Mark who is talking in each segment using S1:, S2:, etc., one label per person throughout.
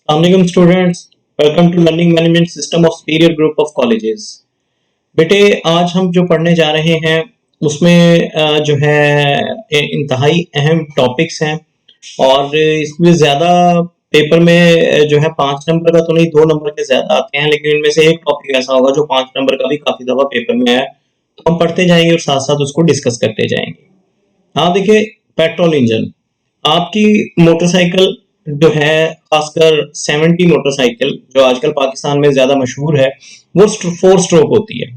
S1: अस्सलाम students, welcome to learning management system of superior group of colleges. बेटे, आज हम जो पढ़ने जा रहे हैं उसमें जो है इंतहाई अहम टॉपिक्स हैं और इसमें ज़्यादा पेपर में जो है 5 नंबर का तो नहीं, 2 नंबर के ज़्यादा आते हैं, लेकिन इनमें से एक टॉपिक ऐसा होगा जो 5 नंबर का भी काफ़ी दफ़ा पेपर में आया, तो हम पढ़ते जाएंगे और साथ साथ उसको डिस्कस करते जाएंगे। हाँ देखिए, पेट्रोल इंजन, आपकी मोटरसाइकिल जो है, खासकर 70 मोटरसाइकिल जो आजकल पाकिस्तान में ज्यादा मशहूर है, वो 4 स्ट्रोक होती है।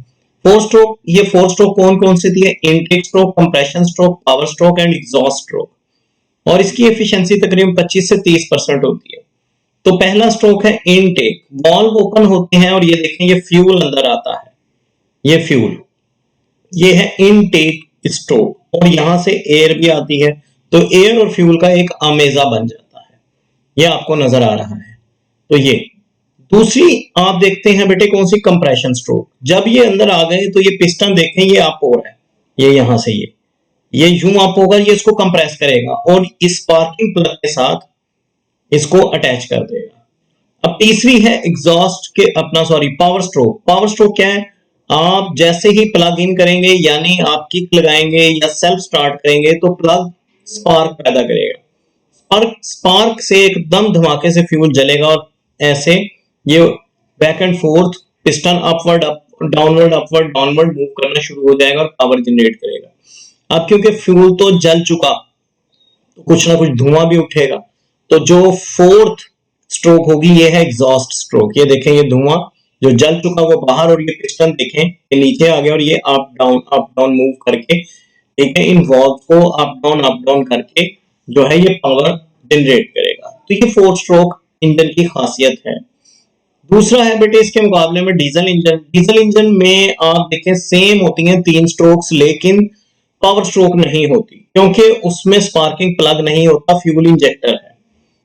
S1: 4 स्ट्रोक, ये 4 स्ट्रोक कौन कौन सी थी है? Intake stroke, compression stroke, power stroke and exhaust stroke. और इसकी एफिशिएंसी तकरीबन 25 से 30% होती है। तो पहला स्ट्रोक है इनटेक, वॉल्व ओपन होते हैं और ये देखें, ये फ्यूल अंदर आता है, ये फ्यूल, ये है इनटेक स्ट्रोक, और यहां से एयर भी आती है, तो एयर और फ्यूल का एक आमेजा बन जाता है। ये आपको नजर आ रहा है। तो ये दूसरी आप देखते हैं बेटे, कौन सी? Compression stroke. जब ये अंदर आ गए तो ये पिस्टन देखें, ये अप हो रहा है, ये यहां से ये यूं अप होगा, ये इसको कंप्रेस करेगा और इस स्पार्किंग प्लग के साथ इसको अटैच कर देगा। अब तीसरी है एग्जॉस्ट के पावर स्ट्रोक। पावर स्ट्रोक क्या है? आप जैसे ही प्लग इन करेंगे, यानी आप किक लगाएंगे या सेल्फ स्टार्ट करेंगे, तो प्लग स्पार्क पैदा करेगा। स्पार्क से एकदम धमाके से फ्यूल जलेगा और ऐसे ये back and fourth piston upward downward upward downward move करना शुरू हो जाएगा और पावर जनरेट करेगा। अब क्योंकि फ्यूल तो जल चुका, तो कुछ ना कुछ धुआं भी उठेगा, तो जो फोर्थ स्ट्रोक होगी ये है एग्जॉस्ट स्ट्रोक। ये देखें, ये धुआं जो जल चुका वो बाहर, और ये पिस्टन देखें ये नीचे आ गया और ये अप डाउन मूव करके, ठीक है, इन वॉल्व को अप डाउन करके जो है ये पावर जनरेट करेगा। तो ये 4 स्ट्रोक इंजन की खासियत है। दूसरा है बेटे इसके मुकाबले में डीजल इंजन। डीजल इंजन में आप देखें सेम होती हैं 3 स्ट्रोक्स, लेकिन पावर स्ट्रोक नहीं होती, क्योंकि उसमें स्पार्किंग प्लग नहीं होता, फ्यूल इंजेक्टर है।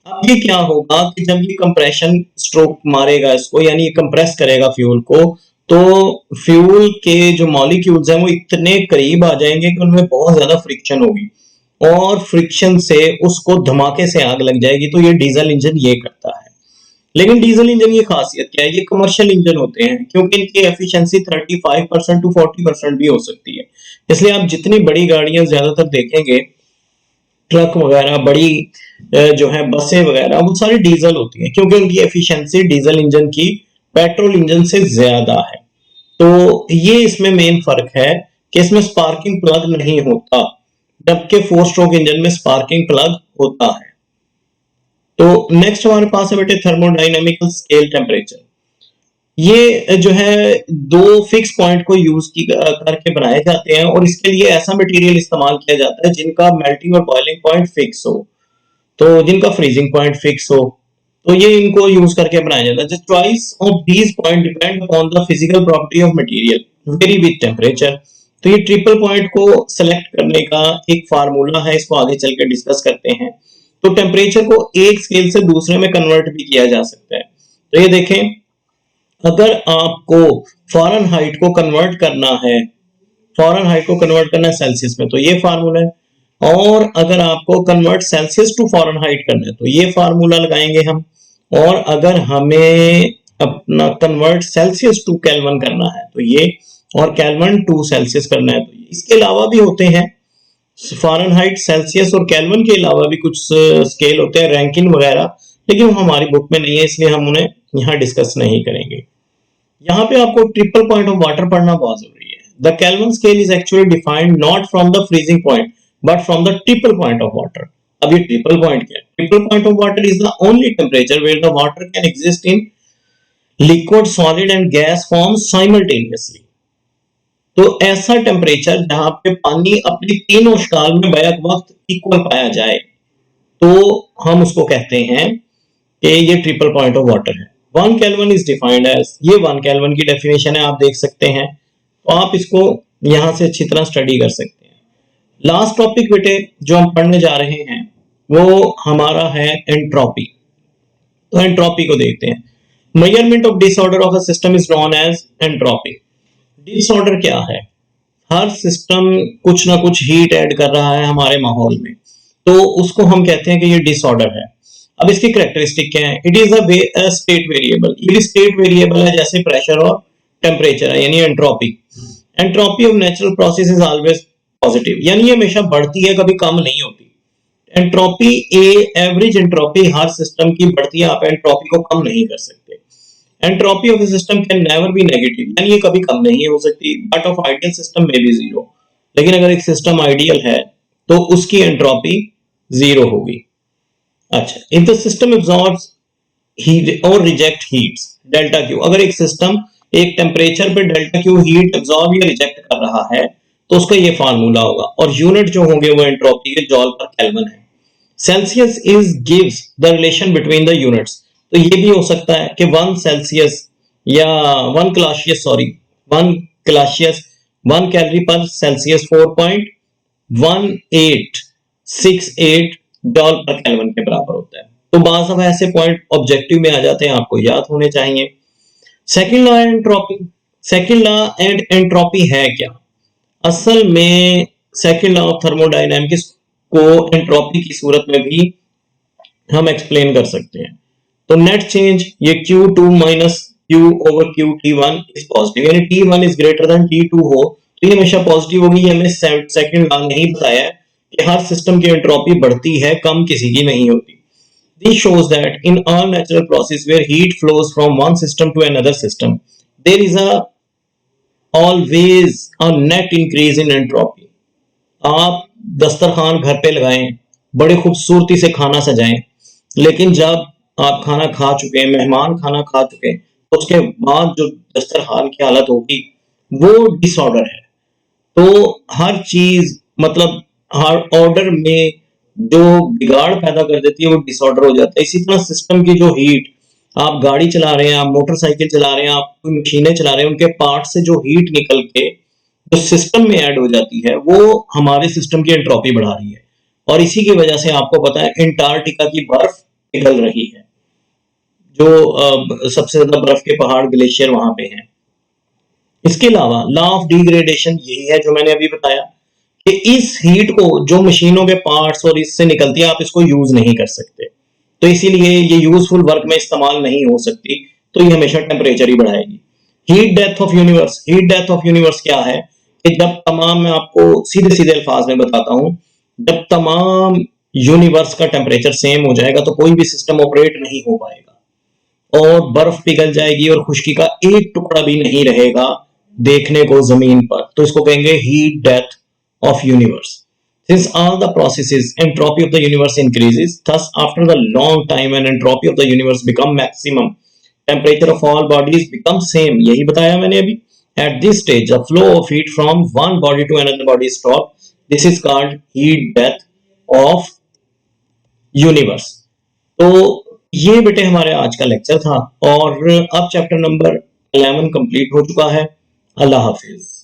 S1: अब ये क्या होगा कि जब ये कंप्रेशन स्ट्रोक मारेगा इसको, यानी ये कंप्रेस करेगा फ्यूल को, तो फ्यूल के जो मॉलिक्यूल्स हैं वो इतने करीब आ जाएंगे कि उनमें बहुत ज्यादा फ्रिक्शन होगी और फ्रिक्शन से उसको धमाके से आग लग जाएगी। तो ये डीजल इंजन ये करता है। लेकिन डीजल इंजन की खासियत क्या है? ये कमर्शियल इंजन होते हैं, क्योंकि इनकी एफिशिएंसी 35% टू 40% भी हो सकती है। इसलिए आप जितनी बड़ी गाड़ियां ज्यादातर देखेंगे, ट्रक वगैरह, बड़ी जो है बसें वगैरह, वो सारी डीजल होती हैं, क्योंकि उनकी एफिशिएंसी डीजल इंजन की पेट्रोल इंजन से ज्यादा है। तो ये इसमें मेन फर्क है कि इसमें स्पार्किंग प्लग नहीं होता, जबकि 4 स्ट्रोक इंजन में स्पार्किंग प्लग होता है। तो नेक्स्ट हमारे पास है बेटे थर्मोडायनेमिकल स्केल टेम्परेचर। ये जो है 2 फिक्स पॉइंट को यूज करके बनाए जाते हैं, और इसके लिए ऐसा मटेरियल इस्तेमाल किया जाता है जिनका मेल्टिंग और बॉइलिंग पॉइंट फिक्स हो, तो जिनका फ्रीजिंग पॉइंट फिक्स हो, तो ये इनको यूज करके बनाया जाता है। The choice of these point depend upon the physical property of material very with temperature. तो ये ट्रिपल पॉइंट को सेलेक्ट करने का एक फार्मूला है, इसको आगे चल के डिस्कस करते हैं। तो टेम्परेचर को एक स्केल से दूसरे में कन्वर्ट भी किया जा सकता है। तो ये देखें, अगर आपको फ़ारेनहाइट को कन्वर्ट करना है, फ़ारेनहाइट को कन्वर्ट करना है सेल्सियस में, तो ये फार्मूला है, और अगर आपको कन्वर्ट सेल्सियस टू फ़ारेनहाइट करना है तो ये फार्मूला लगाएंगे हम, और अगर हमें अपना कन्वर्ट सेल्सियस टू केल्विन करना है तो ये, और केल्विन टू सेल्सियस करना है तो ये। इसके अलावा भी होते हैं फ़ारेनहाइट, सेल्सियस और केल्विन के अलावा भी कुछ स्केल होते हैं, रैंकिन वगैरह, लेकिन वो हमारी बुक में नहीं है, इसलिए हम उन्हें यहाँ डिस्कस नहीं करेंगे। यहाँ पे आपको ट्रिपल पॉइंट ऑफ वाटर पढ़ना बहुत जरूरी है। The Kelvin scale is actually defined not from the freezing point but from the triple point of water. अब ये ट्रिपल पॉइंट क्या है? Triple point of water is the only temperature where the water can exist in liquid, solid and gas form simultaneously. तो ऐसा temperature जहां पे पानी अपनी तीनों शक्ल में बैक वक्त इक्वल पाया जाए, तो हम उसको कहते हैं कि ये ट्रिपल पॉइंट ऑफ वाटर है। 1 केल्विन इज डिफाइंड एज, ये 1 केल्विन की डेफिनेशन है, आप देख सकते हैं, तो आप इसको यहां से अच्छी तरह स्टडी कर सकते हैं। लास्ट टॉपिक बेटे जो हम पढ़ने जा रहे हैं वो हमारा है एंट्रोपी। तो एंट्रोपी को देखते हैं। Measurement of disorder of a system is known as entropy. Disorder क्या है? हर सिस्टम कुछ ना कुछ हीट ऐड कर रहा है हमारे माहौल में, तो उसको हम कहते हैं कि ये डिसऑर्डर है। अब इसकी कैरेक्टरिस्टिक क्या है? It is a state variable. ये भी स्टेट वेरिएबल है जैसे प्रेशर और टेम्परेचर है, यानी entropy. Entropy of natural process is always positive, यानी ये हमेशा बढ़ती है, कभी कम नहीं होती। एंट्रोपी एवरेज एंट्रोपी हर सिस्टम की बढ़ती है, आप एंट्रोपी को कम नहीं कर सकते। Entropy of a system can never be negative, यानी ये कभी कम नहीं हो सकती। बट ऑफ आइडियल सिस्टम में भी जीरो, लेकिन अगर एक सिस्टम आइडियल है तो उसकी एंट्रोपी जीरो होगी। अच्छा, if the system absorbs heat और रिजेक्ट हीट्स डेल्टा क्यू, अगर एक सिस्टम एक टेम्परेचर पे डेल्टा क्यू हीट एब्जॉर्ब या रिजेक्ट कर रहा है तो उसका ये फार्मूला होगा, और यूनिट जो होंगे वो एंट्रोपी के जॉल पर केल्विन है। Celsius is gives the relation between the units, तो ये भी हो सकता है कि 1 सेल्सियस या 1 क्लासियस, सॉरी 1 क्लासियस 1 कैलोरी पर सेल्सियस 4.1868 जॉल पर केल्विन के बराबर होता है। तो बात अब ऐसे पॉइंट ऑब्जेक्टिव में आ जाते हैं, आपको याद होने चाहिए। Second law entropy, second law and entropy है क्या? असल में सेकंड लॉ ऑफ थर्मोडायनामिक्स को एंट्रोपी की सूरत में भी हम एक्सप्लेन कर सकते हैं। तो नेट चेंज ये Q2 minus Q over Q T1 is positive, यानी T1 is greater than T2 हो तो ये हमेशा पॉजिटिव होगी। ये हमें सेकंड लॉ नहीं बताया कि हर सिस्टम की एंट्रोपी बढ़ती है, कम किसी की नहीं होती। This shows that in all natural process where heat flows from one system to another system, there is always a net increase in entropy. आप दस्तरखान घर पे लगाएं, बड़े खूबसूरती से खाना सजाएं, लेकिन जब आप खाना खा चुके हैं, मेहमान खाना खा चुके हैं, तो उसके बाद जो दस्तरखान की हालत होगी वो डिसऑर्डर है। तो हर चीज मतलब हर ऑर्डर में जो बिगाड़ पैदा कर देती है वो डिसऑर्डर हो जाता है। इसी तरह सिस्टम की जो हीट, आप गाड़ी चला रहे हैं, आप मोटरसाइकिल चला रहे हैं, आप कोई मशीनें चला रहे हैं, उनके पार्ट से जो हीट निकल के जो सिस्टम में ऐड हो जाती है वो हमारे सिस्टम की एंट्रोपी बढ़ा रही है। और इसी की वजह से आपको पता है अंटार्कटिका की बर्फ पिघल रही है, जो सबसे ज्यादा बर्फ के पहाड़ ग्लेशियर वहां पे हैं। इसके अलावा लॉ ऑफ डिग्रेडेशन यही है जो मैंने अभी बताया कि इस हीट को जो मशीनों के पार्ट्स और इससे निकलती है आप इसको यूज नहीं कर सकते, तो इसीलिए ये यूजफुल वर्क में इस्तेमाल नहीं हो सकती, तो ये हमेशा टेम्परेचर ही बढ़ाएगी। Heat death of universe, heat death of universe क्या है कि जब तमाम, मैं आपको सीधे सीधे अल्फाज में बताता हूं, जब तमाम यूनिवर्स का टेम्परेचर सेम हो जाएगा तो कोई भी सिस्टम ऑपरेट नहीं हो पाएगा और बर्फ पिघल जाएगी और खुश्की का एक टुकड़ा भी नहीं रहेगा देखने को जमीन पर, तो इसको कहेंगे heat death of universe. Since all the processes, entropy of the universe increases, thus after the long time when entropy of the universe become maximum, temperature of all bodies become same. यही बताया मैंने अभी। At this stage, the flow of heat from one body to another body stop. This is called heat death of universe. तो ये बेटे हमारे आज का लेक्चर था और अब चैप्टर नंबर 11 कंप्लीट हो चुका है। अल्लाह हाफिज।